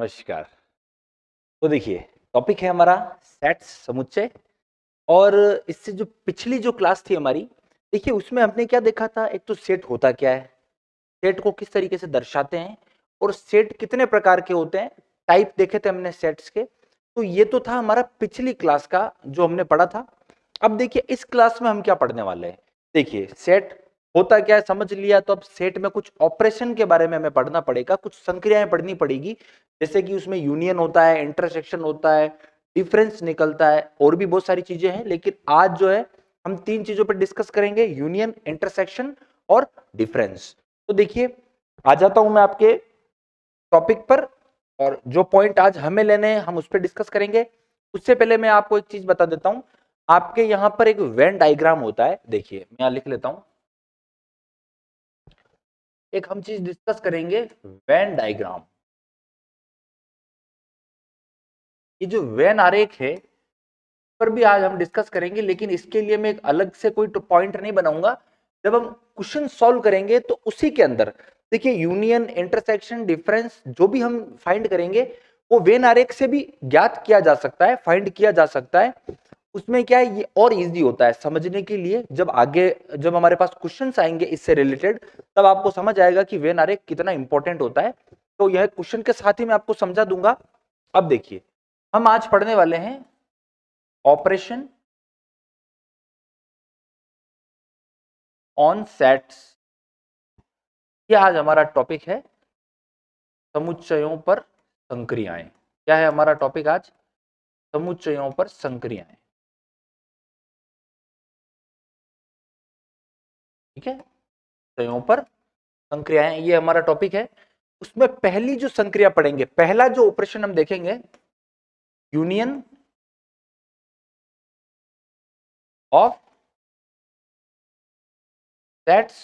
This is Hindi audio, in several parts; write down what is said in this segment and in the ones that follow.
नमस्कार। तो देखिए, टॉपिक है हमारा सेट्स समुच्चय। और इससे जो पिछली जो क्लास थी हमारी, देखिए उसमें हमने क्या देखा था। एक तो सेट होता क्या है, सेट को किस तरीके से दर्शाते हैं, और सेट कितने प्रकार के होते हैं, टाइप देखे थे हमने सेट्स के। तो ये तो था हमारा पिछली क्लास का जो हमने पढ़ा था। अब देखिए इस क्लास में हम क्या पढ़ने वाले हैं। देखिए सेट होता क्या है समझ लिया, तो अब सेट में कुछ ऑपरेशन के बारे में हमें पढ़ना पड़ेगा, कुछ संक्रियाएं पढ़नी पड़ेगी। जैसे कि उसमें यूनियन होता है, इंटरसेक्शन होता है, डिफरेंस निकलता है, और भी बहुत सारी चीजें हैं। लेकिन आज जो है हम तीन चीजों पर डिस्कस करेंगे, यूनियन, इंटरसेक्शन और डिफरेंस। तो देखिए आ जाता हूं मैं आपके टॉपिक पर, और जो पॉइंट आज हमें लेने हैं हम उस पर डिस्कस करेंगे। उससे पहले मैं आपको एक चीज बता देता हूं। आपके यहां पर एक वेन डायग्राम होता है, देखिए मैं यहां लिख लेता हूं। एक हम चीज डिस्कस करेंगे, वेन डायग्राम। ये जो वेन आरेख है पर भी आज हम डिस्कस करेंगे, लेकिन इसके लिए मैं एक अलग से कोई पॉइंट नहीं बनाऊंगा। जब हम क्वेश्चन सॉल्व करेंगे तो उसी के अंदर देखिए यूनियन, इंटरसेक्शन, डिफरेंस जो भी हम फाइंड करेंगे वो वेन आरेख से भी ज्ञात किया जा सकता है, फाइंड किया जा सकता है। उसमें क्या है, ये और इजी होता है समझने के लिए। जब आगे जब हमारे पास क्वेश्चंस आएंगे इससे रिलेटेड, तब आपको समझ आएगा कि वेन आरेख कितना इंपॉर्टेंट होता है। तो यह क्वेश्चन के साथ ही मैं आपको समझा दूंगा। अब देखिए हम आज पढ़ने वाले हैं ऑपरेशन ऑन सेट्स। ये आज हमारा टॉपिक है, समुच्चयों पर संक्रियाएं। क्या है हमारा टॉपिक आज? समुच्चयों पर संक्रियाएं। ठीक है, समुच्चयों पर संक्रियाएं ये हमारा टॉपिक है। उसमें पहली जो संक्रिया पढ़ेंगे, पहला जो ऑपरेशन हम देखेंगे, यूनियन ऑफ सेट्स,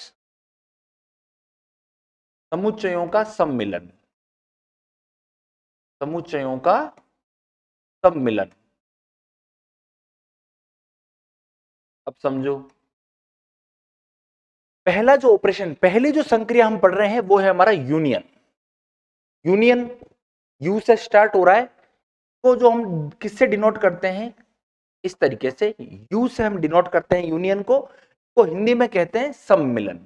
समुच्चयों का सम्मिलन। समुच्चयों का सम्मिलन। अब समझो, पहला जो ऑपरेशन, पहली जो संक्रिया हम पढ़ रहे हैं वो है हमारा यूनियन। यूनियन यू से स्टार्ट हो रहा है, तो जो हम किससे डिनोट करते हैं, इस तरीके से यू से हम डिनोट करते हैं यूनियन को हिंदी में कहते हैं सम्मिलन।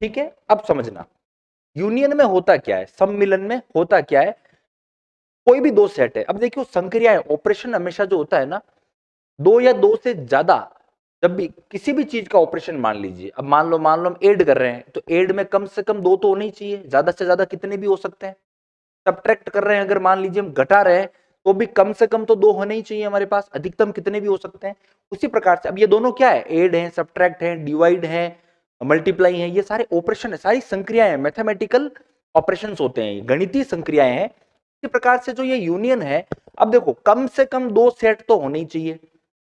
ठीक है, अब समझना यूनियन में होता क्या है, सम्मिलन में होता क्या है। कोई भी दो सेट है, अब देखिए संक्रिया है, ऑपरेशन हमेशा जो होता है ना, दो या दो से ज्यादा, जब भी किसी भी चीज का ऑपरेशन मान लीजिए, अब मान लो हम ऐड कर रहे हैं, तो ऐड में कम से कम दो तो होने ही चाहिए, ज्यादा से ज्यादा कितने भी हो सकते हैं। सब्ट्रैक्ट कर रहे हैं, अगर मान लीजिए हम घटा रहे हैं, तो भी कम से कम तो दो होने ही चाहिए हमारे पास, अधिकतम कितने भी हो सकते हैं। उसी प्रकार से अब ये दोनों क्या है, ऐड है, सब्ट्रैक्ट है, डिवाइड है, मल्टीप्लाई है, ये सारे ऑपरेशन है, सारी संक्रियाएं हैं, मैथमेटिकल ऑपरेशंस होते हैं, गणितीय संक्रियाएं हैं। इसी प्रकार से जो ये यूनियन है, अब देखो कम से कम दो सेट तो होने ही चाहिए,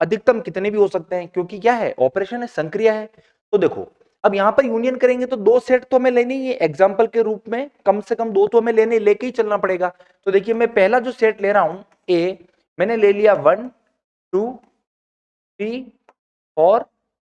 अधिकतम कितने भी हो सकते हैं, क्योंकि क्या है, ऑपरेशन है, संक्रिया है। तो देखो अब यहां पर यूनियन करेंगे तो दो सेट तो हमें लेने ही है, एग्जांपल के रूप में कम से कम दो तो हमें लेके ही चलना पड़ेगा। तो देखिए मैं पहला जो सेट ले रहा हूं ए, मैंने ले लिया 1 2 3 4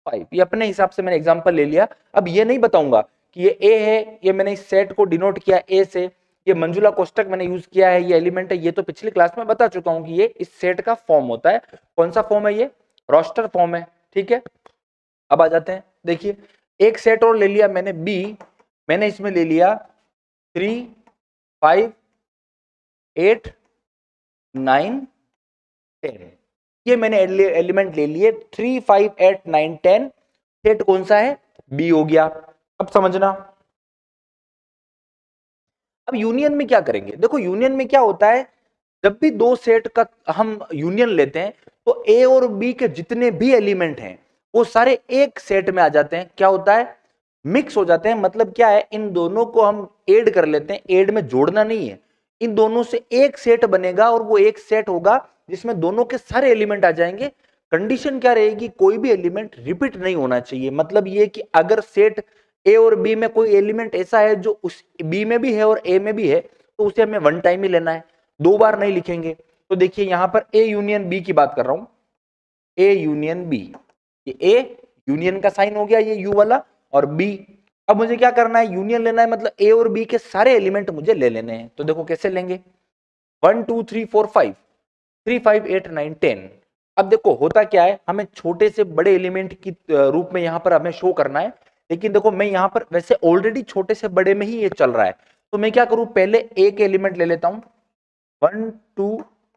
5, ये अपने हिसाब से मैंने एग्जांपल ले लिया। अब ये नहीं बताऊंगा कि ये ए है, ये मैंने इस सेट को डिनोट किया ए से, ये मंजुला कोष्टक मैंने यूज किया है, ये एलिमेंट है, ये तो पिछली क्लास में बता चुका हूं कि ये इस सेट का फॉर्म होता है। कौन सा फॉर्म है ये? रोस्टर फॉर्म है। ठीक है, अब आ जाते हैं, देखिए एक सेट और ले लिया मैंने बी, मैंने इसमें ले लिया 3 5 8 9 10, ये मैंने एलिमेंट ले लिए 3 5 8 9 10। सेट कौन सा है? बी हो गया। अब समझना, अब यूनियन में क्या करेंगे, देखो यूनियन में क्या होता है, जब भी दो सेट का हम यूनियन लेते हैं तो ए और बी के जितने भी एलिमेंट हैं वो सारे एक सेट में आ जाते हैं। क्या होता है? मिक्स हो जाते हैं। मतलब क्या है, इन दोनों को हम ऐड कर लेते हैं, ऐड में जोड़ना नहीं है, इन दोनों से एक सेट बनेगा, और वो एक सेट होगा जिसमें दोनों के सारे एलिमेंट आ जाएंगे। कंडीशन क्या रहेगी, कोई भी एलिमेंट रिपीट नहीं होना चाहिए। मतलब ये कि अगर सेट ए और बी में कोई एलिमेंट ऐसा है जो उस बी में भी है और ए में भी है, तो उसे हमें वन टाइम ही लेना है, दो बार नहीं लिखेंगे। तो देखिए यहां पर ए यूनियन बी की बात कर रहा हूं, ए यूनियन बी, ये ए यूनियन का साइन हो गया, ये यू वाला, और बी। अब मुझे क्या करना है, यूनियन लेना है, मतलब ए और बी के सारे एलिमेंट मुझे ले लेने हैं। तो देखो कैसे लेंगे, 1 2 3 4 5 3 5 8 9 10। अब देखो होता क्या है, हमें छोटे से बड़े एलिमेंट की रूप में यहां पर हमें शो करना है, लेकिन देखो मैं यहां पर वैसे ऑलरेडी छोटे से बड़े में ही ये चल रहा है, तो मैं क्या करूं, पहले एक एलिमेंट ले लेता हूं 1 2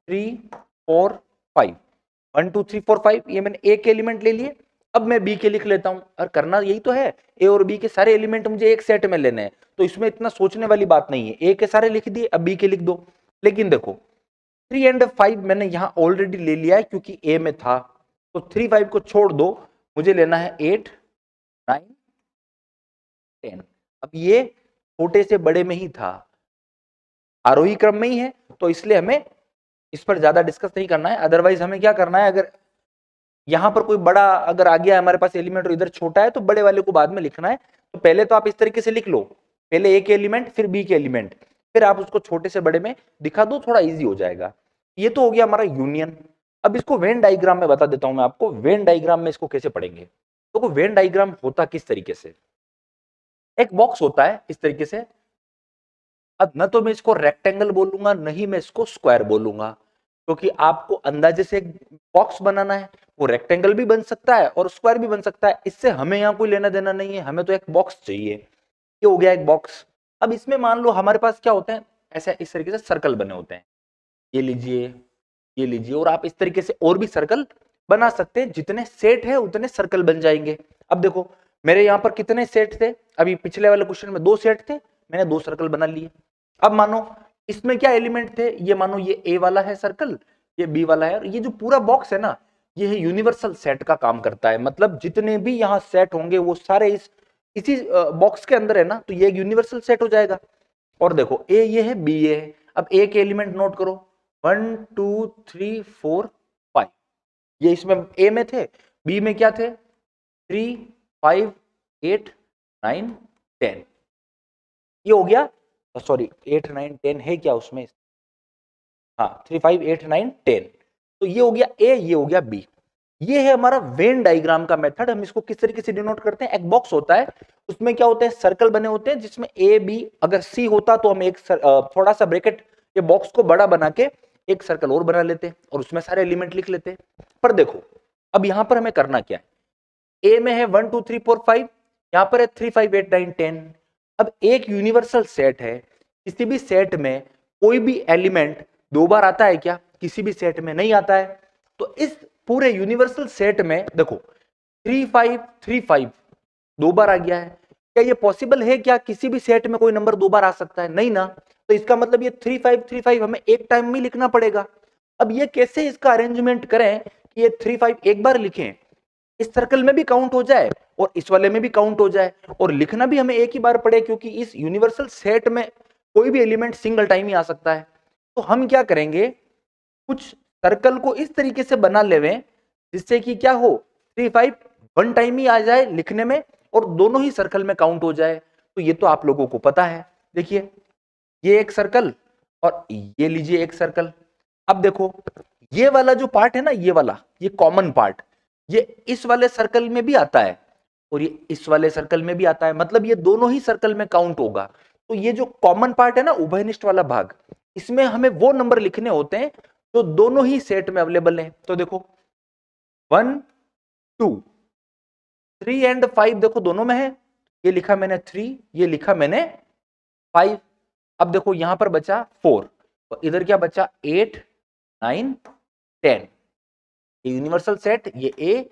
3 4 5। 1 2 3 4 5 ये मैंने एक एलिमेंट ले लिए। अब मैं बी के लिख लेता हूं, और करना यही तो है, ए और बी के सारे एलिमेंट मुझे एक सेट में लेने हैं, तो इसमें इतना सोचने वाली बात नहीं है, ए के सारे लिख दिए, अब बी के लिख दो। लेकिन देखो 3 एंड 5 मैंने यहां ऑलरेडी ले लिया है क्योंकि ए में था, तो 3 5 को छोड़ दो, मुझे लेना है 8 9 10। अब ये छोटे से बड़े में ही था, आरोही क्रम में ही है, तो इसलिए हमें इस पर ज्यादा डिस्कस नहीं करना है। अदरवाइज हमें क्या करना है, अगर यहां पर कोई बड़ा अगर आ गया हमारे पास एलिमेंट और इधर छोटा है, तो बड़े वाले को बाद में लिखना है। तो पहले तो आप इस तरीके से लिख लो, पहले ए के एलिमेंट फिर बी के एलिमेंट, फिर आप उसको छोटे से बड़े में दिखा दो, थोड़ा इजी हो जाएगा। ये तो हो गया हमारा यूनियन। अब इसको वेन डायग्राम में बता देता हूं मैं आपको, वेन डायग्राम में इसको कैसे पढ़ेंगे। तो वेन डायग्राम होता किस तरीके से, एक बॉक्स होता है इस तरीके से। अब न तो मैं इसको रेक्टेंगल बोलूंगा, नहीं मैं इसको स्क्वायर बोलूंगा, क्योंकि आपको अंदाजे से एक बॉक्स बनाना है, वो रेक्टेंगल भी बन सकता है और स्क्वायर भी बन सकता है, इससे हमें यहाँ कोई लेना देना नहीं है, हमें तो एक बॉक्स चाहिए। ये हो गया एक बॉक्स। अब इसमें मान लो हमारे पास क्या होते हैं, ऐसे इस तरीके से सर्कल बने होते हैं, ये लीजिए ये लीजिए, और आप इस तरीके से और भी सर्कल बना सकते हैं, जितने सेट है उतने सर्कल बन जाएंगे। अब देखो मेरे यहाँ पर कितने सेट थे, अभी पिछले वाले क्वेश्चन में 2 सेट थे, मैंने 2 सर्कल बना लिए। अब मानो इसमें क्या एलिमेंट थे, ये मानो ये ए वाला है सर्कल, ये बी वाला है, और ये जो पूरा बॉक्स है ना, ये है यूनिवर्सल सेट का काम करता है, मतलब जितने भी यहाँ सेट होंगे वो सारे इसी बॉक्स के अंदर है ना, तो ये एक यूनिवर्सल सेट हो जाएगा। और देखो ए ये है, बी ये है। अब ए के एलिमेंट नोट करो 1 2 3 4 5, ये इसमें ए में थे, बी में क्या थे 3 5 8 9 10। ये हो गया, सॉरी 8 9 10 है क्या उसमें, हाँ 3 5 8 9 10। तो ये हो गया ए, ये हो गया बी। ये है हमारा वेन डायग्राम का मेथड। हम इसको किस तरीके से डिनोट करते हैं, एक बॉक्स होता है, उसमें क्या होते हैं सर्कल बने होते हैं, जिसमें ए बी, अगर सी होता तो हम एक थोड़ा सा ब्रैकेट ये बॉक्स को बड़ा बना के एक सर्कल और बना लेते और उसमें सारे एलिमेंट लिख लेते। पर देखो अब यहां पर हमें करना क्या है, ए में है 1 2 3 4 5, यहां पर है 3 5 8 9 10। अब एक यूनिवर्सल सेट है, किसी भी सेट में कोई भी एलिमेंट 2 बार आता है क्या, किसी भी सेट में नहीं आता है। तो इस पूरे यूनिवर्सल सेट में देखो 3 5 3 5 2 बार आ गया है, क्या ये पॉसिबल है क्या किसी भी सेट में कोई नंबर 2 बार आ सकता है, नहीं ना। तो इसका मतलब ये 3 5 3 5 हमें एक टाइम में लिखना पड़ेगा। अब ये कैसे इसका अरेंजमेंट करें कि ये 3 5 एक बार लिखें, इस सर्कल में भी काउंट हो जाए और इस वाले में भी काउंट हो जाए, और लिखना भी हमें एक ही बार पड़े, क्योंकि इस यूनिवर्सल सेट में कोई भी एलिमेंट सिंगल टाइम ही आ सकता है। तो हम क्या करेंगे, कुछ सर्कल को इस तरीके से बना लेवे जिससे कि क्या हो 3 5 वन टाइम ही आ जाए लिखने में, और दोनों ही सर्कल में काउंट हो जाए। तो ये तो आप लोगों को पता है, देखिए ये एक सर्कल और ये लीजिए एक सर्कल। अब देखो ये वाला जो पार्ट है ना, ये वाला, ये कॉमन पार्ट, ये इस वाले सर्कल में भी आता है और ये इस वाले सर्कल में भी आता है, मतलब ये दोनों ही सर्कल में काउंट होगा। तो ये जो कॉमन पार्ट है ना, उभयनिष्ठ वाला भाग, इसमें हमें वो नंबर लिखने होते हैं जो दोनों ही सेट में अवेलेबल है। तो देखो 1 2 3 एंड 5 देखो दोनों में है, ये लिखा मैंने 3, ये लिखा मैंने 5। अब देखो यहां पर बचा 4, तो इधर क्या बचा 8 9 10। ये यूनिवर्सल सेट, ये ए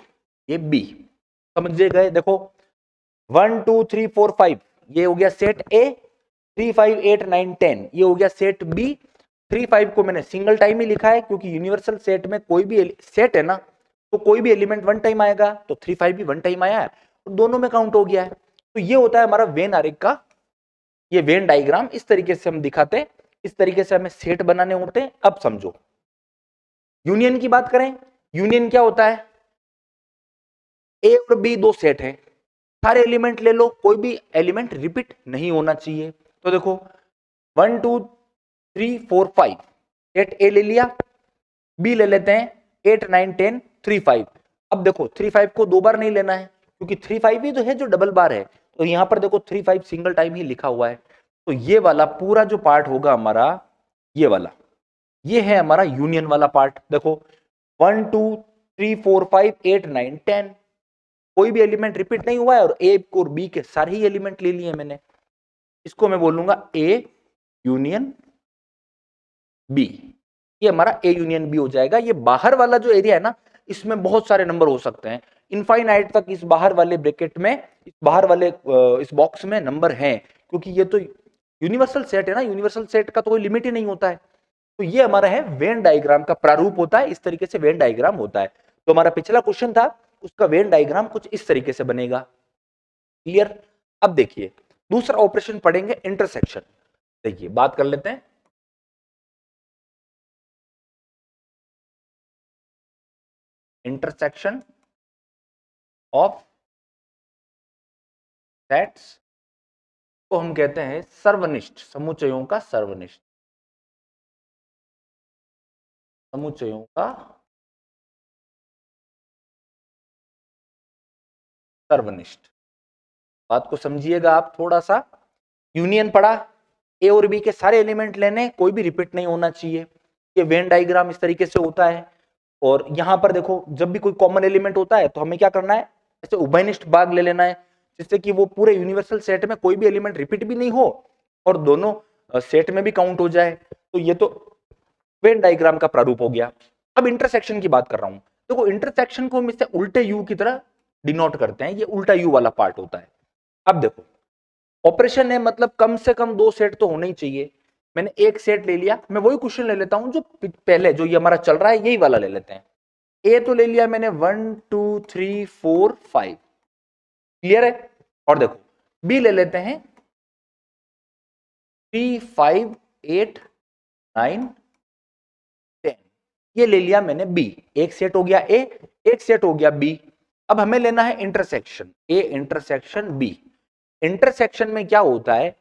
ये बी, समझे गए। देखो 1 2 3 4 5 ये हो गया सेट ए, 3 5 8 9 10 ये हो गया सेट बी। 3 5 को मैंने सिंगल टाइम ही लिखा है, क्योंकि यूनिवर्सल सेट में कोई भी सेट है ना, तो कोई भी एलिमेंट वन टाइम आएगा, तो 3 5 भी वन टाइम आया है, तो दोनों में काउंट हो गया है। तो ये होता है हमारा वेन आरेख का ये वेन डायग्राम, इस तरीके से हम दिखाते हैं, इस तरीके से हमें सेट बनाने होते हैं। अब समझो यूनियन की बात करें, यूनियन क्या होता है, ए और बी 2 सेट है, सारे एलिमेंट ले लो, कोई भी एलिमेंट रिपीट नहीं होना चाहिए। तो देखो 1 2 3 4 5 सेट ए ले लिया, बी ले लेते हैं 8 9 10 3 5। अब देखो 3 5 को 2 बार नहीं लेना है, क्योंकि 3 5 ही तो है जो डबल बार है, तो यहां पर देखो 3 5 सिंगल टाइम ही लिखा हुआ है। तो ये वाला पूरा जो पार्ट होगा हमारा, ये वाला ये है हमारा यूनियन वाला पार्ट। देखो 1 2 3 4 5 8 9 10, कोई भी एलिमेंट रिपीट नहीं हुआ है और ए और बी के सारे ही एलिमेंट ले लिए मैंने। इसको मैं बोलूंगा ए यूनियन बी। ये हमारा ए यूनियन बी हो जाएगा। ये बाहर वाला जो एरिया है ना, इसमें बहुत सारे नंबर हो सकते हैं, इनफाइनाइट तक इस बाहर वाले ब्रैकेट में, इस बाहर वाले इस बॉक्स में नंबर हैं, क्योंकि ये तो यूनिवर्सल सेट है ना, यूनिवर्सल सेट का तो कोई लिमिट ही नहीं होता है। तो ये हमारा है वेन डायग्राम का प्रारूप होता है, इस तरीके से वेन डायग्राम होता है। तो हमारा पिछला क्वेश्चन था, उसका वेन डायग्राम कुछ इस तरीके से बनेगा। क्लियर? अब देखिए दूसरा ऑपरेशन पढ़ेंगे, इंटरसेक्शन। देखिए बात कर लेते हैं इंटरसेक्शन ऑफ सेट्स को हम कहते हैं सर्वनिष्ठ समुच्चयों का, समुच्चयों का सर्वनिष्ठ। बात को समझिएगा आप थोड़ा सा। यूनियन पढ़ा, ए और बी के सारे एलिमेंट लेने, कोई भी रिपीट नहीं होना चाहिए। ये वेन डायग्राम इस तरीके से होता है। और यहां पर देखो जब भी कोई कॉमन एलिमेंट होता है तो हमें क्या करना है, ऐसे उभयनिष्ठ भाग ले लेना है, जिससे कि वो पूरे यूनिवर्सल सेट में कोई भी एलिमेंट रिपीट भी नहीं हो और दोनों सेट में भी काउंट हो जाए। तो ये तो वेन डायग्राम का प्रारूप हो गया। अब इंटरसेक्शन की बात कर रहा हूं। देखो इंटरसेक्शन को हम इससे उल्टे यू की तरह डिनोट करते हैं, ये उल्टा यू वाला पार्ट होता है। अब देखो ऑपरेशन है, मतलब कम से कम दो सेट तो होने ही चाहिए। मैंने एक सेट ले लिया, मैं वही क्वेश्चन ले लेता हूं जो पहले जो ये हमारा चल रहा है, यही वाला ले लेते हैं। ए तो ले लिया मैंने 1 2 3 4 5, क्लियर है। और देखो बी ले लेते हैं 3 5 8 9 10, ये ले लिया मैंने बी। एक सेट हो गया ए, एक सेट हो गया बी। अब हमें लेना है intersection, A intersection B. Intersection में क्या होता है,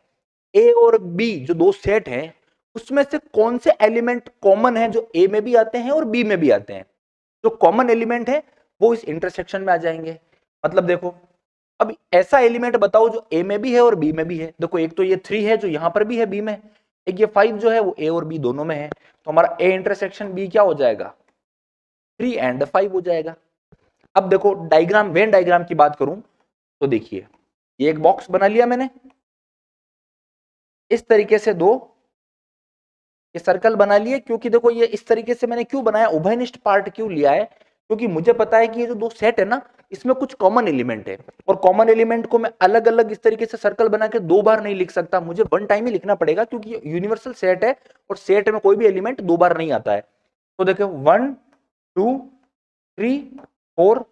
ए और बी जो दो सेट हैं उसमें से कौन से एलिमेंट कॉमन है जो ए में भी आते हैं और बी में भी आते हैं। जो कॉमन एलिमेंट है वो इस इंटरसेक्शन में आ जाएंगे। मतलब देखो अब ऐसा एलिमेंट बताओ जो ए में भी है और बी में भी है। देखो एक तो ये 3 है जो यहां पर भी है बी में, एक ये 5 जो है वो ए और बी दोनों में है। तो हमारा ए इंटरसेक्शन बी क्या हो जाएगा, 3 एंड 5 हो जाएगा। अब देखो डायग्राम, वेन डायग्राम की बात करूं तो देखिए ये एक बॉक्स बना लिया मैंने, इस तरीके से दो ये सर्कल बना लिए। क्योंकि देखो ये इस तरीके से मैंने क्यों बनाया, उभयनिष्ठ पार्ट क्यों लिया है, क्योंकि मुझे पता है कि ये जो दो सेट है ना इसमें कुछ कॉमन एलिमेंट है, और कॉमन एलिमेंट को मैं अलग अलग इस तरीके से सर्कल बना के दो बार नहीं लिख सकता, मुझे वन टाइम ही लिखना पड़ेगा, क्योंकि ये यूनिवर्सल सेट है और सेट में कोई भी एलिमेंट दो बार नहीं आता है। तो देखो 1 2 3 4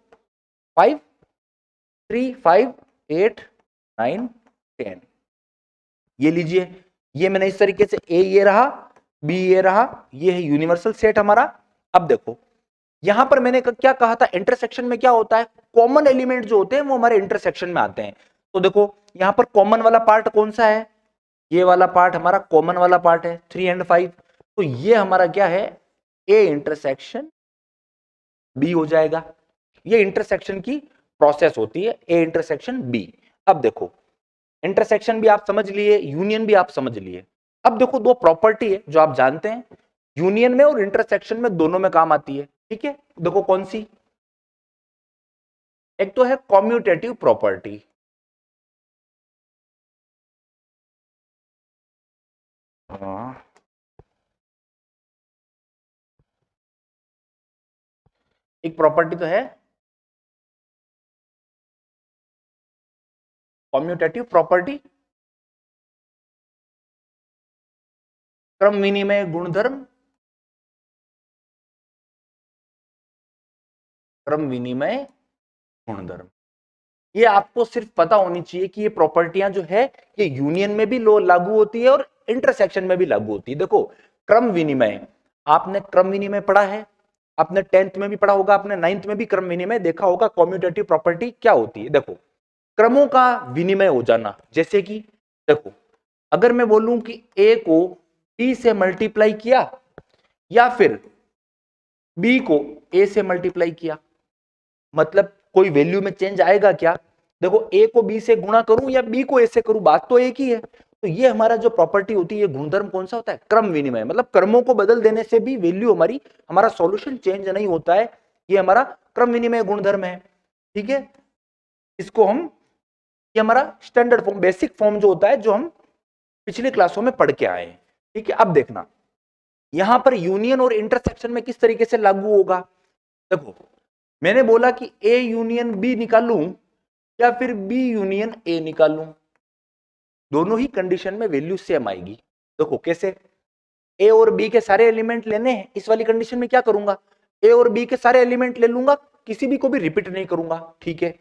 5, 3 5 8 9 10, ये लीजिए। ये मैंने इस तरीके से ए ये रहा, बी ये रहा, ये है यूनिवर्सल सेट हमारा। अब देखो यहां पर मैंने क्या कहा था, इंटरसेक्शन में क्या होता है, कॉमन एलिमेंट जो होते हैं वो हमारे इंटरसेक्शन में आते हैं। तो देखो यहां पर कॉमन वाला पार्ट कौन सा है, ये वाला पार्ट हमारा कॉमन वाला पार्ट है 3 एंड 5। तो ये हमारा क्या है, ए इंटरसेक्शन बी हो जाएगा। ये इंटरसेक्शन की प्रोसेस होती है, ए इंटरसेक्शन बी। अब देखो इंटरसेक्शन भी आप समझ लिए, यूनियन भी आप समझ लिए। अब देखो दो प्रॉपर्टी है जो आप जानते हैं, यूनियन में और इंटरसेक्शन में दोनों में काम आती है। ठीक है, देखो कौन सी, एक तो है कॉम्यूटेटिव प्रॉपर्टी, एक प्रॉपर्टी तो है कॉम्यूटेटिव प्रॉपर्टी, क्रम विनिमय गुणधर्म, क्रम विनिमय गुणधर्म। ये आपको सिर्फ पता होनी चाहिए कि ये प्रॉपर्टियां जो है ये यूनियन में भी लागू होती है और इंटरसेक्शन में भी लागू होती है। देखो क्रम विनिमय, आपने क्रम विनिमय पढ़ा है, आपने 10th में भी पढ़ा होगा, आपने 9th में भी क्रम विनिमय देखा होगा। कॉम्यूटेटिव प्रॉपर्टी क्या होती है, देखो क्रमों का विनिमय हो जाना। जैसे कि देखो अगर मैं बोलूं कि ए को बी से मल्टीप्लाई किया या फिर बी को ए से मल्टीप्लाई किया, मतलब कोई वैल्यू में चेंज आएगा क्या। देखो ए को बी से गुणा करूं या बी को ए से करूं, बात तो एक ही है। तो ये हमारा जो प्रॉपर्टी होती है, ये गुणधर्म कौन सा होता है, क्रम विनिमय। मतलब क्रमों को बदल देने से भी वैल्यू हमारा सॉल्यूशन चेंज नहीं होता है, ये हमारा क्रम विनिमय गुणधर्म है। ठीक है, इसको हम, ये हमारा स्टैंडर्ड फॉर्म, बेसिक फॉर्म जो होता है, जो हम पिछले क्लासों में पढ़ के आए हैं। ठीक है, अब देखना यहां पर यूनियन और इंटरसेक्शन में किस तरीके से लागू होगा। देखो, मैंने बोला कि ए यूनियन बी निकालूं या फिर बी यूनियन ए निकालूं, दोनों ही कंडीशन में वैल्यू सेम आएगी। देखो कैसे, ए और बी के सारे एलिमेंट लेने हैं, इस वाली कंडीशन में क्या करूंगा, ए और बी के सारे एलिमेंट ले लूंगा, किसी भी को भी रिपीट नहीं करूंगा। ठीक है,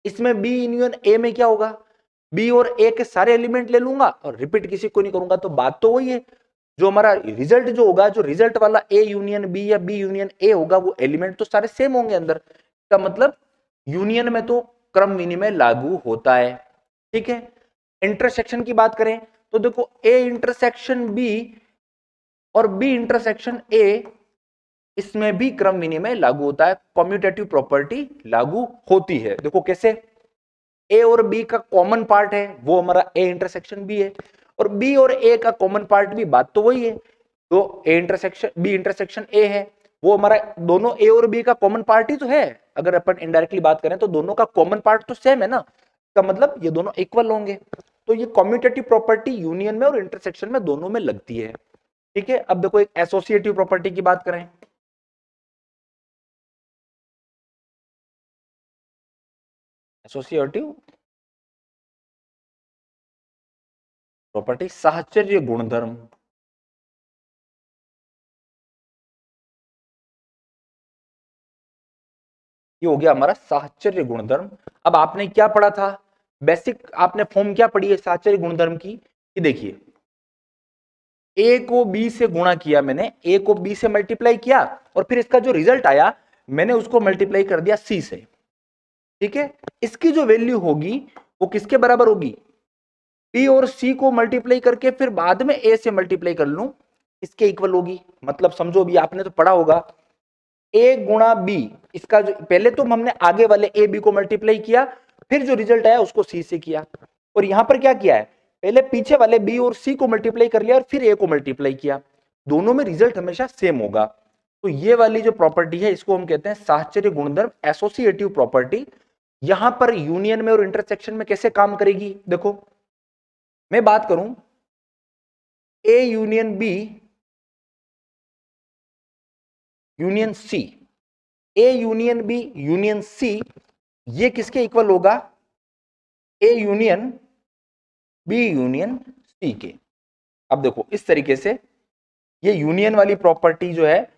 इसमें बी यूनियन ए में क्या होगा, बी और ए के सारे एलिमेंट ले लूंगा और रिपीट किसी को नहीं करूंगा। तो बात तो वही है, जो हमारा रिजल्ट जो होगा, जो रिजल्ट वाला ए यूनियन बी या बी यूनियन ए होगा, वो एलिमेंट तो सारे सेम होंगे अंदर। इसका मतलब यूनियन में तो क्रम विनिमय लागू होता है। ठीक है, इंटरसेक्शन की बात करें तो देखो, ए इंटरसेक्शन बी और बी इंटरसेक्शन ए, इसमें भी क्रम विनिमय लागू होता है, कम्यूटेटिव प्रॉपर्टी लागू होती है। देखो कैसे, ए और बी का कॉमन पार्ट है वो हमारा ए इंटरसेक्शन बी है, और बी और ए का कॉमन पार्ट भी, बात तो वही है, तो A intersection B intersection A है, वो हमारा दोनों ए और बी का कॉमन पार्ट ही तो है। अगर अपन इनडायरेक्टली बात करें तो दोनों का कॉमन पार्ट तो सेम है ना, इसका मतलब ये दोनों इक्वल होंगे। तो ये कम्यूटेटिव प्रॉपर्टी यूनियन में और इंटरसेक्शन में दोनों में लगती है। ठीक है, अब देखो एक एसोसिएटिव प्रॉपर्टी की बात करें, एसोसिएटिव प्रॉपर्टी साहचर्य गुणधर्म, ये हो गया हमारा साहचर्य गुणधर्म। अब आपने क्या पढ़ा था, बेसिक आपने फॉर्म क्या पढ़ी है साहचर्य गुणधर्म की, कि देखिए ए को बी से गुणा किया, मैंने ए को बी से मल्टीप्लाई किया और फिर इसका जो रिजल्ट आया मैंने उसको मल्टीप्लाई कर दिया सी से। ठीक है, इसकी जो वैल्यू होगी वो किसके बराबर होगी, बी और सी को मल्टीप्लाई करके फिर बाद में ए से मल्टीप्लाई कर लूं, इसके इक्वल होगी। मतलब समझो, अभी आपने तो पढ़ा होगा ए गुणा बी, इसका जो पहले तो हमने आगे वाले ए बी को मल्टीप्लाई किया, फिर जो रिजल्ट आया उसको सी से किया, और यहां पर क्या किया है, पहले पीछे वाले बी और सी को मल्टीप्लाई कर लिया और फिर ए को मल्टीप्लाई किया, दोनों में रिजल्ट हमेशा सेम होगा। तो ये वाली जो प्रॉपर्टी है इसको हम कहते हैं साहचर्य गुणधर्म, एसोसिएटिव प्रॉपर्टी। यहां पर यूनियन में और इंटरसेक्शन में कैसे काम करेगी, देखो मैं बात करूं A union B union C, A union B union C, ये किसके इक्वल होगा, A union B union C के। अब देखो इस तरीके से ये यूनियन वाली प्रॉपर्टी जो है,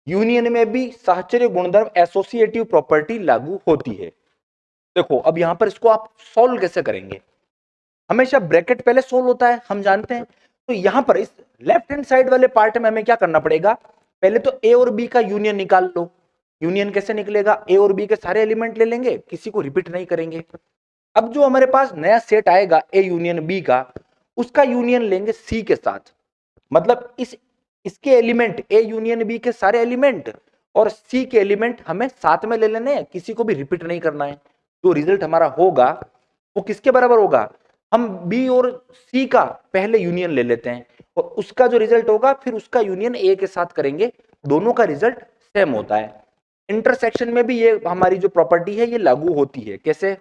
यूनियन में भी साहचर्य गुणधर्म एसोसिएटिव प्रॉपर्टी लागू होती है। देखो अब यहां पर इसको आप सॉल्व कैसे करेंगे, हमेशा ब्रैकेट पहले सोल्व होता है, हम जानते हैं। तो यहां पर इस लेफ्ट हैंड साइड वाले पार्ट में हमें क्या करना पड़ेगा, पहले तो ए और बी का यूनियन निकाल लो। यूनियन कैसे निकलेगा, ए और बी के सारे एलिमेंट ले लेंगे, किसी को रिपीट नहीं करेंगे। अब जो हमारे पास नया सेट आएगा ए यूनियन बी का, उसका यूनियन लेंगे सी के साथ। मतलब इसके एलिमेंट, ए यूनियन बी के सारे एलिमेंट और सी के एलिमेंट हमें साथ में ले लेने हैं, किसी को भी रिपीट नहीं करना है। जो रिजल्ट हमारा होगा वो किसके बराबर होगा, हम बी और सी का पहले यूनियन ले लेते हैं और उसका जो रिजल्ट होगा फिर उसका यूनियन ए के साथ करेंगे, दोनों का रिजल्ट सेम होता है। इंटरसेक्शन में भी ये हमारी जो प्रॉपर्टी है ये लागू होती है। कैसे,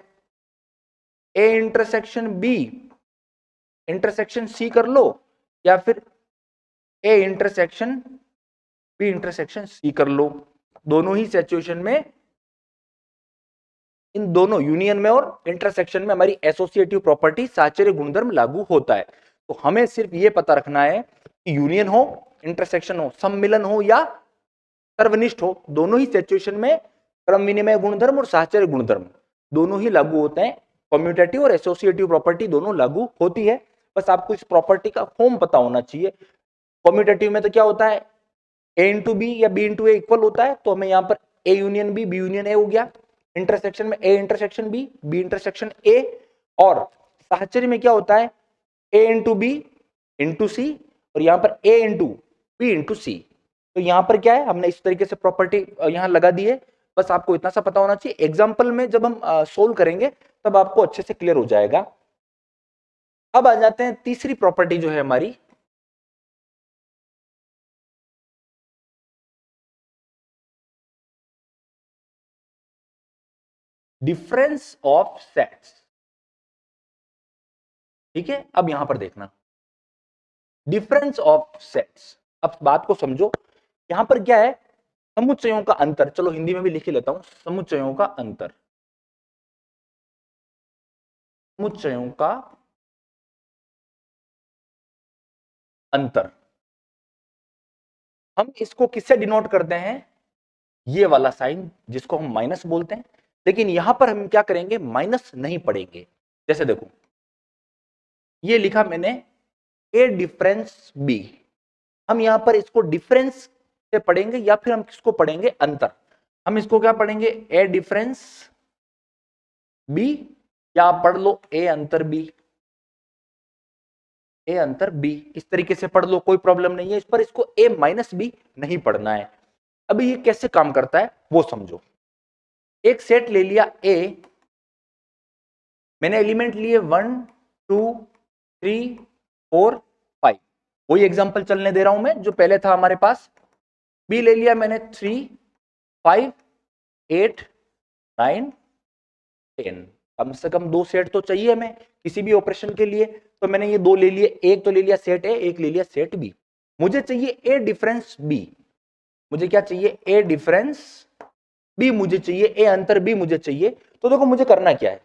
A intersection B intersection C कर लो, या फिर A intersection B intersection C कर लो, दोनों ही सिचुएशन में, इन दोनों यूनियन में और इंटरसेक्शन में हमारी एसोसिएटिव प्रॉपर्टी साहचर्य गुणधर्म लागू होता है। तो हमें सिर्फ ये पता रखना है कि यूनियन हो, इंटरसेक्शन हो, सम्मिलन हो या सर्वनिष्ठ हो, दोनों ही सिचुएशन में क्रम विनिमय गुणधर्म और साहचर्य गुणधर्म दोनों ही लागू होते हैं। कम्यूटेटिव और एसोसिएटिव प्रॉपर्टी दोनों लागू होती है। बस आपको इस प्रॉपर्टी का फॉर्म पता होना चाहिए। कम्यूटेटिव में तो क्या होता है, ए इंटू बी या बी इंटू ए इक्वल होता है, तो हमें यहाँ पर A union B union A हो गया। इंटरसेक्शन में A intersection B intersection A, और साहचर्य में क्या होता है, A into B into C, और यहाँ पर A into B into C. तो यहाँ पर क्या है, हमने इस तरीके से प्रॉपर्टी यहाँ लगा दी है। बस आपको इतना सा पता होना चाहिए, एग्जाम्पल में जब हम सोल्व करेंगे तब आपको अच्छे से क्लियर हो जाएगा। अब आ जाते हैं तीसरी प्रॉपर्टी जो है हमारी, डिफरेंस ऑफ सेट्स। ठीक है, अब यहां पर देखना डिफरेंस ऑफ सेट्स। अब बात को समझो, यहां पर क्या है, समुच्चयों का अंतर। चलो हिंदी में भी लिख लेता हूं, समुच्चयों का अंतर, समुच्चयों का अंतर। हम इसको किससे डिनोट करते हैं, ये वाला साइन जिसको हम माइनस बोलते हैं। लेकिन यहां पर हम क्या करेंगे, माइनस नहीं पढ़ेंगे। जैसे देखो, ये लिखा मैंने ए डिफरेंस बी, हम यहां पर इसको डिफरेंस से पढ़ेंगे या फिर हम किसको पढ़ेंगे, अंतर। हम इसको क्या पढ़ेंगे, ए डिफरेंस बी, या आप पढ़ लो ए अंतर बी, ए अंतर बी, इस तरीके से पढ़ लो, कोई प्रॉब्लम नहीं है इस पर। इसको ए माइनस बी नहीं पढ़ना है। अभी ये कैसे काम करता है वो समझो। एक सेट ले लिया ए, मैंने एलिमेंट लिए 1 2 3 4 5, वही एग्जांपल चलने दे रहा हूं मैं जो पहले था हमारे पास। बी ले लिया मैंने 3 5 8 9 10, कम से कम 2 सेट तो चाहिए हमें किसी भी ऑपरेशन के लिए। तो मैंने ये 2 ले लिए, एक तो ले लिया सेट ए, एक ले लिया सेट बी। मुझे चाहिए ए डिफरेंस बी, मुझे क्या चाहिए, ए डिफरेंस बी मुझे चाहिए, ए अंतर बी मुझे चाहिए। तो देखो मुझे करना क्या है,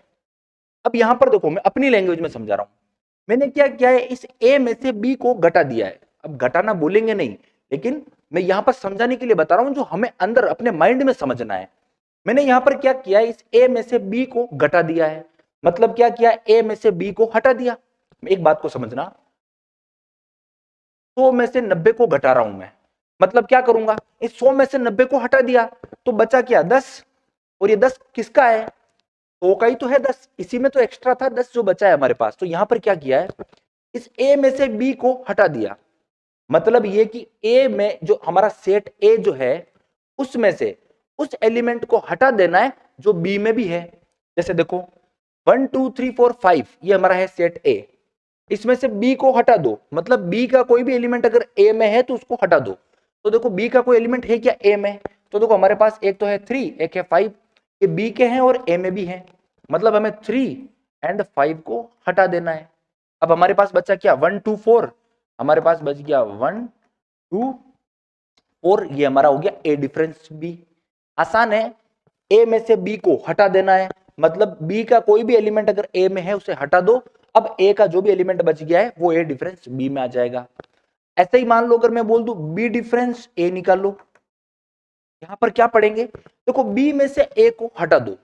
अब यहां पर देखो मैं अपनी लैंग्वेज में समझा रहा हूं। मैंने क्या किया है, इस ए में से बी को घटा दिया है। अब घटाना बोलेंगे नहीं, लेकिन मैं यहां पर समझाने के लिए बता रहा हूं जो हमें अंदर अपने माइंड में समझना है। मैंने यहां पर क्या किया, इस ए में से बी को घटा दिया है। मतलब क्या किया, ए में से बी को हटा दिया। एक बात को समझना, 100 में से 90 को घटा रहा हूं मैं, मतलब क्या करूंगा, इस 100 में से 90 को हटा दिया तो बचा क्या, 10। और ये 10 किसका है, 100 का ही तो है 10, इसी में तो एक्स्ट्रा था 10 जो बचा है हमारे पास। तो यहां पर क्या किया है, इस ए में से बी को हटा दिया। मतलब ये कि ए में जो हमारा सेट ए जो है उसमें से उस एलिमेंट को हटा देना है जो बी में भी है। जैसे देखो 1 2 3 4 5 ये हमारा है सेट ए, इसमें से बी को हटा दो, मतलब बी का कोई भी एलिमेंट अगर ए में है तो उसको हटा दो। तो देखो बी का कोई एलिमेंट है क्या ए में, तो देखो हमारे पास एक तो है 3 एक है 5, ये बी के हैं और ए में भी है। मतलब हमें 3 एंड 5 को हटा देना है। अब हमारे पास बचा क्या, 1 2 4, हमारे पास बच गया 1 2 4, ये हमारा हो गया ए डिफरेंस बी। आसान है, ए में से बी को हटा देना है, मतलब बी का कोई भी एलिमेंट अगर ए में है उसे हटा दो। अब ए का जो भी एलिमेंट बच गया है वो ए डिफरेंस बी में आ जाएगा। ऐसे ही मान लो अगर मैं बोल दूं बी डिफरेंस ए निकालो, यहां पर क्या पढ़ेंगे, देखो बी में से ए को हटा दो,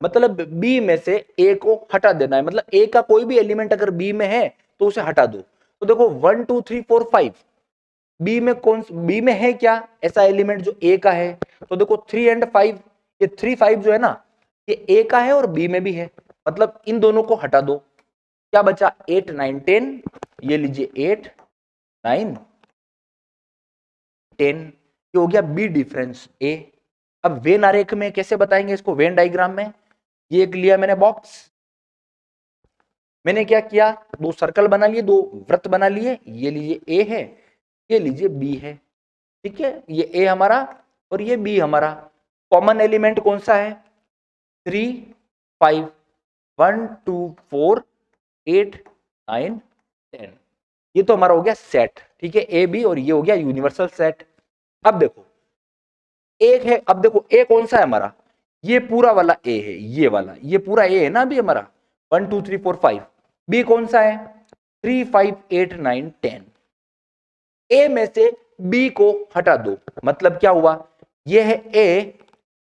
मतलब बी में से ए को हटा देना है। मतलब ए का कोई भी एलिमेंट अगर बी में है तो उसे हटा दो। तो देखो 1 2 3 4 5 बी में बी में है क्या, ऐसा एलिमेंट जो ए का है। तो देखो 3 एंड 5, ये 3 5 जो है ना ये ए का है और बी में भी है, मतलब इन दोनों को हटा दो। क्या बचा, 8 9 10, ये लीजिए 8 9 10, ये हो गया बी डिफरेंस ए। अब वेन आरेख में कैसे बताएंगे इसको, वेन डायग्राम में, ये एक लिया मैंने बॉक्स, मैंने क्या किया, 2 सर्कल बना लिए, 2 वृत्त बना लिए, ये लीजिए ए है, ये लीजिए बी है। ठीक है, ये ए हमारा और ये बी हमारा। कॉमन एलिमेंट कौन सा है, 3 5 1 2 4 8 9 10, ये तो हमारा हो गया सेट। ठीक है, ए बी, और ये हो गया यूनिवर्सल सेट। अब देखो एक है, अब देखो ए कौन सा है हमारा, ये पूरा वाला ए है, ये वाला, ये पूरा ए है ना अभी हमारा, 1 2 3 4 5। बी कौन सा है, 3 5 8 9 10। ए में से बी को हटा दो, मतलब क्या हुआ, ये है ए,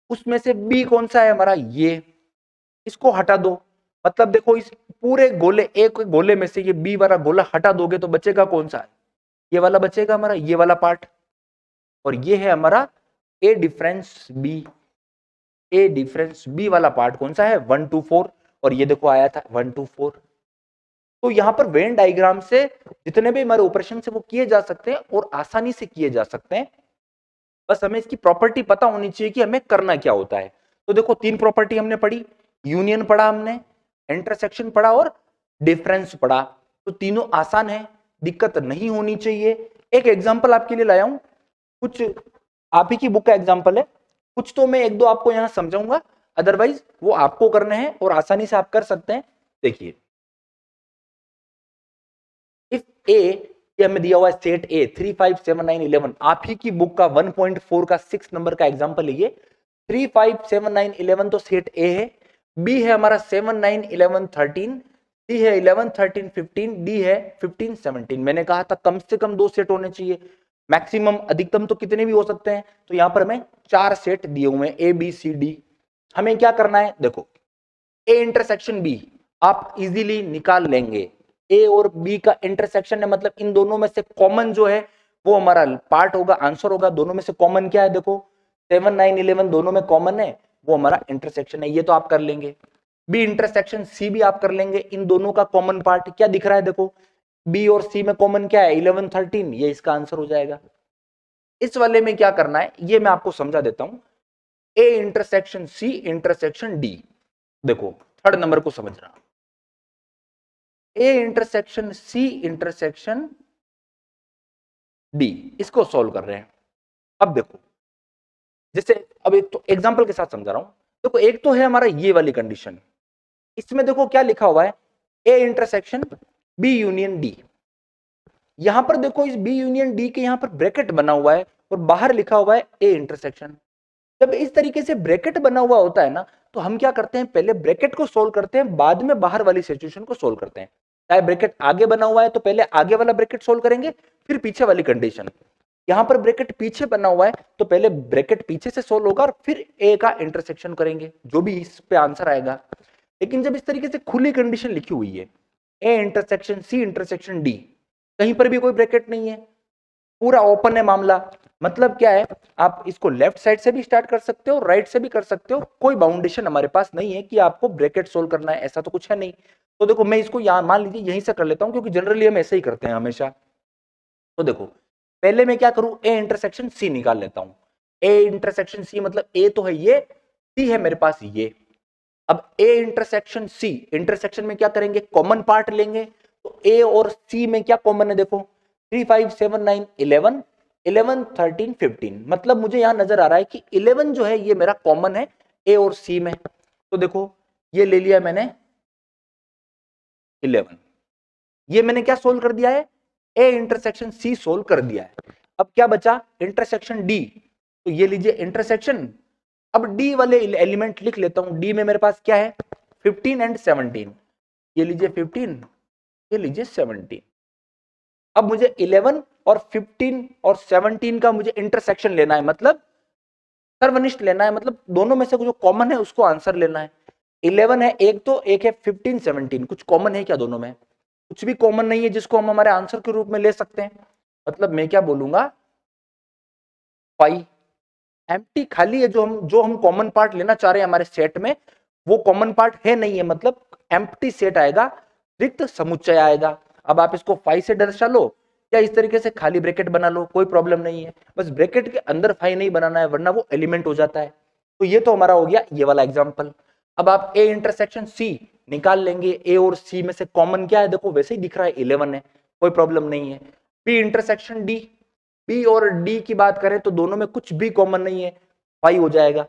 उसमें से बी कौन सा है हमारा, ये, इसको हटा दो। मतलब देखो इस पूरे गोले, एक गोले में से ये बी वाला गोला हटा दोगे तो बचेगा कौन सा है, ये वाला बचेगा हमारा, ये वाला पार्ट। और ये है हमारा ए डिफरेंस बी, ए डिफरेंस बी वाला पार्ट कौन सा है, 1 2 4, और ये देखो आया था 1 2 4। तो यहां पर वेन डायग्राम से जितने भी हमारे ऑपरेशन से वो किए जा सकते हैं और आसानी से किए जा सकते हैं। बस हमें इसकी प्रॉपर्टी पता होनी चाहिए कि हमें करना क्या होता है। तो देखो 3 प्रॉपर्टी हमने पढ़ी, यूनियन पढ़ा हमने, इंटरसेक्शन पढ़ा और डिफरेंस पड़ा, तो तीनों आसान है, दिक्कत नहीं होनी चाहिए। एक एग्जांपल आपके लिए लाया हूं, कुछ आप ही की बुक का एग्जांपल है, कुछ तो मैं एक दो आपको यहां समझाऊंगा, अदरवाइज वो आपको करने हैं और आसानी से आप कर सकते हैं। देखिए, इफ ए, ये हमें दिया हुआ है सेट ए 3 5 7 9 11, आप ही की बुक का 1.4 का 6 नंबर का एग्जांपल है ये। 3 5 7 9 11 तो सेट ए है, बी है हमारा 7 9 11 13, सी है 11 13 15, डी है 15 17। मैंने कहा था कम से कम 2 सेट होने चाहिए, मैक्सिमम अधिकतम तो कितने भी हो सकते हैं, तो यहां पर हमें 4 सेट दिए हुए हैं ए बी सी डी। हमें क्या करना है, देखो ए इंटरसेक्शन बी आप इजीली निकाल लेंगे। ए और बी का इंटरसेक्शन है, मतलब इन दोनों में से कॉमन जो है वो हमारा पार्ट होगा, आंसर होगा। दोनों में से कॉमन क्या है, देखो 7 9 11 दोनों में कॉमन है, वो हमारा इंटरसेक्शन है, ये तो आप कर लेंगे। बी इंटरसेक्शन सी भी आप कर लेंगे, इन दोनों का कॉमन पार्ट क्या दिख रहा है, देखो बी और सी में कॉमन क्या है 11 13, ये इसका आंसर हो जाएगा। इस वाले में क्या करना है ये मैं आपको समझा देता हूं। A intersection C intersection D, देखो थर्ड नंबर को समझना, A intersection C intersection D, इसको सॉल्व कर रहे हैं। अब देखो, जैसे अब एक तो एग्जांपल के साथ समझा रहा हूं। देखो एक तो है हमारा ये वाली कंडीशन, इसमें देखो क्या लिखा हुआ है, A intersection B union D. यहां पर देखो इस बी यूनियन डी के यहां पर ब्रैकेट बना हुआ है और बाहर लिखा हुआ है ए इंटरसेक्शन। जब इस तरीके से ब्रैकेट बना हुआ होता है ना, तो हम क्या करते हैं, पहले ब्रैकेट को सोल्व करते हैं, बाद में बाहर वाली सिचुएशन को सोल्व करते हैं। चाहे ब्रैकेट आगे बना हुआ है तो पहले आगे वाला ब्रैकेट सोल्व करेंगे, फिर पीछे वाली कंडीशन। यहां पर ब्रैकेट पीछे बना हुआ है तो पहले ब्रैकेट पीछे से सोल्व होगा और फिर ए का इंटरसेक्शन करेंगे, जो भी इस पे आंसर आएगा। लेकिन जब इस तरीके से खुली कंडीशन लिखी हुई है, A intersection C intersection D, कहीं पर भी कोई ब्रैकेट नहीं है, पूरा ओपन है मामला, मतलब क्या है, आप इसको लेफ्ट साइड से भी स्टार्ट कर सकते हो, राइट से भी कर सकते हो, कोई बाउंडेशन हमारे पास नहीं है कि आपको ब्रैकेट सोल्व करना है, ऐसा तो कुछ है नहीं। तो देखो मैं इसको यहां मान लीजिए यहीं से कर लेता हूं, क्योंकि जनरली हम ऐसे ही करते हैं हमेशा। तो देखो पहले मैं क्या करूं, ए इंटरसेक्शन सी निकाल लेता हूं। ए इंटरसेक्शन सी मतलब ए तो है ये, सी है मेरे पास ये। अब ए इंटरसेक्शन सी, इंटरसेक्शन में क्या करेंगे, कॉमन पार्ट लेंगे। तो ए और सी में क्या कॉमन है, देखो 3 5 7 9 11 11 13 15, मतलब मुझे यहां नजर आ रहा है कि 11 जो है ये मेरा कॉमन है ए और सी में। तो देखो ये ले लिया मैंने 11, ये मैंने क्या सोल्व कर दिया है, ए इंटरसेक्शन सी सोल्व कर दिया है। अब क्या बचा, इंटरसेक्शन डी, तो ये लीजिए इंटरसेक्शन। अब डी वाले एलिमेंट लिख लेता हूं, डी में मेरे पास क्या है 15 एंड 17, ये लीजिए 15, ये लीजिए 17। अब मुझे 11 और 15 और 17 का मुझे इंटरसेक्शन लेना है, मतलब सर्वनिष्ठ लेना है, मतलब दोनों में से जो कॉमन है उसको आंसर लेना है। 11 है एक, तो एक है 15 17, कुछ कॉमन है क्या दोनों में, कुछ भी कॉमन नहीं है जिसको हम हमारे आंसर के रूप में ले सकते हैं। मतलब मैं क्या बोलूंगा, 5 एम्प्टी खाली है, जो हम कॉमन पार्ट लेना चाह रहे हैं हमारे सेट में, वो कॉमन पार्ट है नहीं है, मतलब एम्प्टी सेट आएगा, रिक्त समुच्चय आएगा। अब आप इसको 5 से दर्शा लो या इस तरीके से खाली ब्रैकेट बना लो, कोई प्रॉब्लम नहीं है, बस ब्रैकेट के अंदर 5 नहीं बनाना है, वरना वो एलिमेंट हो जाता है। तो ये तो हमारा हो गया ये वाला एग्जाम्पल। अब आप ए इंटरसेक्शन सी निकाल लेंगे, ए और सी में से कॉमन क्या है, देखो वैसे ही दिख रहा है 11 है, कोई प्रॉब्लम नहीं है। बी इंटरसेक्शन डी, बी और डी की बात करें तो दोनों में कुछ भी कॉमन नहीं है, 5 हो जाएगा।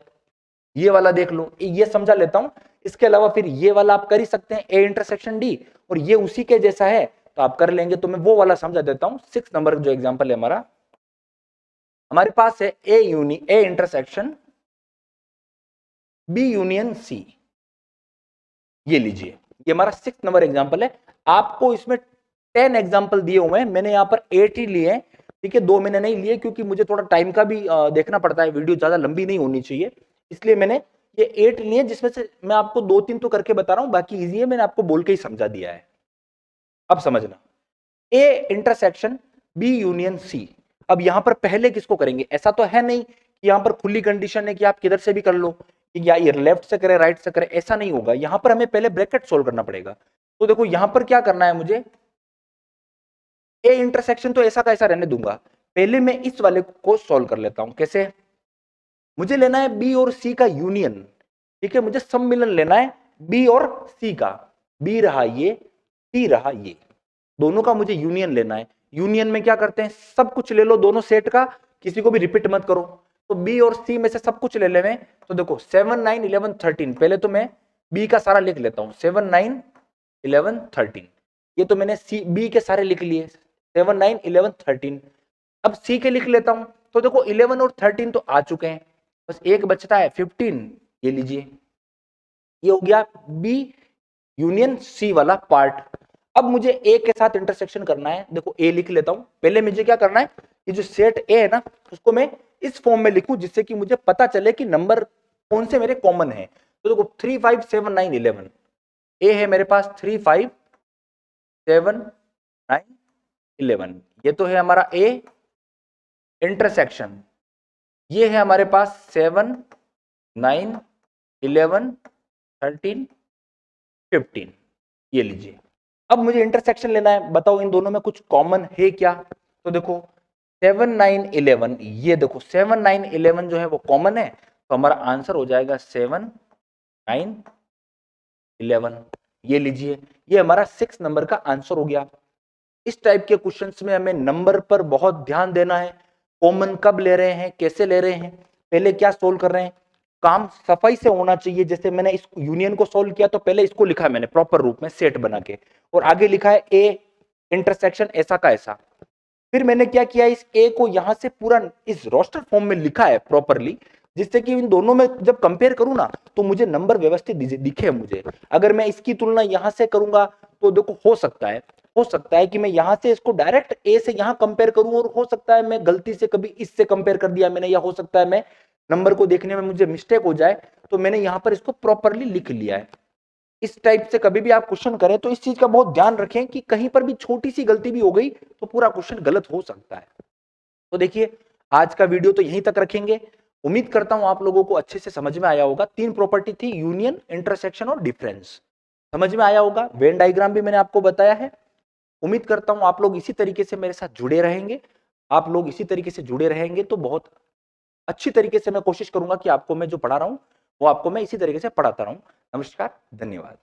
ये वाला देख लो, ये समझा लेता हूं। इसके अलावा फिर ये वाला आप कर ही सकते हैं, ए इंटरसेक्शन डी, और ये उसी के जैसा है तो आप कर लेंगे। तो मैं वो वाला समझा देता हूं। 6 नंबर जो एग्जांपल है हमारा, हमारे पास है A intersection B union C, ये लीजिए, ये हमारा 6 नंबर एग्जांपल है। आपको इसमें 10 एग्जांपल दिए हुए हैं, मैंने यहाँ पर 8 ही लिए हैं, ठीक है, 2 मैंने नहीं लिए क्योंकि मुझे थोड़ा टाइम का भी देखना पड़ता है, वीडियो ज्यादा लंबी नहीं होनी चाहिए, इसलिए मैंने ये 8 लिए, जिसमें से मैं आपको 2-3 तो करके बता रहा हूं, बाकी इजी है, मैंने आपको बोल के ही समझा दिया है। अब समझना, A intersection B union C. अब यहां पर पहले किसको करेंगे, ऐसा तो है नहीं कि यहां पर खुली कंडीशन है कि आप किधर से भी कर लो, कि या ये लेफ्ट से करें राइट से करें, ऐसा नहीं होगा। यहां पर हमें पहले ब्रैकेट सोल्व करना पड़ेगा। तो देखो यहां पर क्या करना है मुझे, ए इंटरसेक्शन तो ऐसा का ऐसा रहने दूंगा, पहले मैं इस वाले को सोल्व कर लेता हूं। कैसे, मुझे लेना है बी और सी का यूनियन, ठीक है, मुझे सम्मिलन लेना है बी और सी का। बी रहा ये, सी रहा ये, दोनों का मुझे यूनियन लेना है। यूनियन में क्या करते हैं, सब कुछ ले लो दोनों सेट का, किसी को भी रिपीट मत करो। तो बी और सी में से सब कुछ ले ले। तो देखो 7 9 11 13, पहले तो मैं बी का सारा लिख लेता हूं, 7 9 11 13, ये तो मैंने सी बी के सारे लिख लिए, 7 9 11 13। अब सी के लिख लेता हूं, तो देखो 11 और 13 तो आ चुके हैं, बस एक बचता है 15, ये लीजिए, ये हो गया बी यूनियन सी वाला पार्ट। अब मुझे ए के साथ इंटरसेक्शन करना है, देखो ए लिख लेता हूं। पहले मुझे क्या करना है, ये जो सेट ए है ना, उसको मैं इस फॉर्म में लिखूं जिससे कि मुझे पता चले कि नंबर कौन से मेरे कॉमन है। तो देखो 3 5 7 9 11, ए है मेरे पास 3 5 7 9 11, ये तो है हमारा ए। इंटरसेक्शन ये है हमारे पास 7 9 11 13 15, ये लीजिए। अब मुझे इंटरसेक्शन लेना है, बताओ इन दोनों में कुछ कॉमन है क्या। तो देखो 7 9 11, ये देखो 7 9 11 जो है वो कॉमन है, तो हमारा आंसर हो जाएगा 7 9 11, ये लीजिए, ये हमारा 6 नंबर का आंसर हो गया। इस टाइप के क्वेश्चंस में हमें नंबर पर बहुत ध्यान देना है, कॉमन कब ले रहे हैं, कैसे ले रहे हैं, पहले क्या सोल्व कर रहे हैं, काम सफाई से होना चाहिए। जैसे मैंने इस यूनियन को सोल्व किया तो पहले इसको लिखा है मैंने प्रॉपर रूप में सेट बना के, और आगे लिखा है ए इंटरसेक्शन ऐसा का ऐसा। फिर मैंने क्या किया, इस ए को यहां से पूरा इस रोस्टर फॉर्म में लिखा है प्रॉपरली, जिससे कि इन दोनों में जब कंपेयर करूं ना तो मुझे नंबर व्यवस्थित दिखे मुझे। अगर मैं इसकी तुलना यहां से करूंगा तो देखो हो सकता है कि मैं यहां से इसको डायरेक्ट ए से यहां कंपेयर करूं, और हो सकता है मैं गलती से कभी इससे कंपेयर कर दिया मैंने, या हो सकता है मैं नंबर को देखने में मुझे मिस्टेक हो जाए, तो मैंने यहां पर इसको प्रॉपरली लिख लिया है। इस टाइप से कभी भी आप क्वेश्चन करें तो इस चीज का बहुत ध्यान रखें कि कहीं पर भी छोटी सी गलती भी हो गई तो पूरा क्वेश्चन गलत हो सकता है। तो देखिए आज का वीडियो तो यहीं तक रखेंगे, उम्मीद करता हूं आप लोगों को अच्छे से समझ में आया होगा। 3 प्रॉपर्टी थी, यूनियन, इंटरसेक्शन और डिफरेंस, समझ में आया होगा। वेन डायग्राम भी मैंने आपको बताया है। उम्मीद करता हूं आप लोग इसी तरीके से मेरे साथ जुड़े रहेंगे। आप लोग इसी तरीके से जुड़े रहेंगे तो बहुत अच्छी तरीके से मैं कोशिश करूंगा कि आपको मैं जो पढ़ा रहा हूं वो आपको मैं इसी तरीके से पढ़ाता रहूं। नमस्कार, धन्यवाद।